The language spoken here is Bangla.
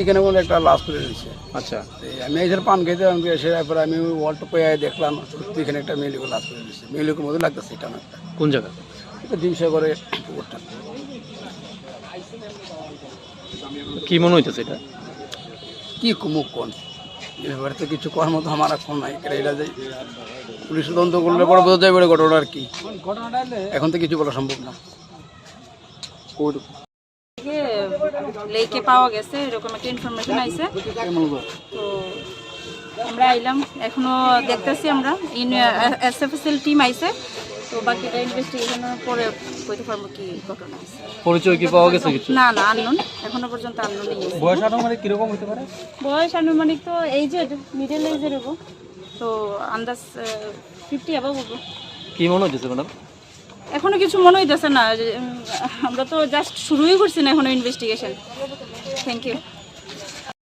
এখানে মনে একটা লাশ করে রয়েছে। আচ্ছা, আমি এসে পান খেতে এসে তারপরে আমি ওয়ালটা পেয়ে দেখলাম সত্যি এখানে একটা মেয়েলিকে লাশ করে রয়েছে। মেয়েলিকের মতো লাগতেছে এটা না, কোন জায়গা? এটা ডিমসাগরে পুকুরটা। কি মনে হইতেছে এটা? কি কুমুক কোন এ ব্যাপারে তো কিছু করার মতো আমার এখন নাই। এটা যে পুলিশ তদন্ত করলে পরে বোঝা যাবে ঘটনা আর কি। এখন তো কিছু বলা সম্ভব না। লেকে পাওয়া গেছে এরকম একটা ইনফরমেশন আইছে, তো আমরা আইলাম। এখনো দেখতেছি আমরা এসএফএসএল টিম আইছে, তো বাকিটা ইনভেস্টিগেশনের পরে কইতে পারবো কি ঘটনা আছে। পরিচয় কি পাওয়া গেছে কিছু? না না, আননোন, এখনো পর্যন্ত আননোনই আছে। বয়স আনুমানিক কিরকম হতে পারে? বয়স আনুমানিক তো এই যে মিডল এজের হবো, তো আন্দাজ 50 অ্যাবাভ হবো। কি মনে হইতেছে ম্যাডাম? এখনো কিছু মনে হইতেছে না, আমরা তো জাস্ট শুরুই করছি না এখনো ইনভেস্টিগেশন। Thank you.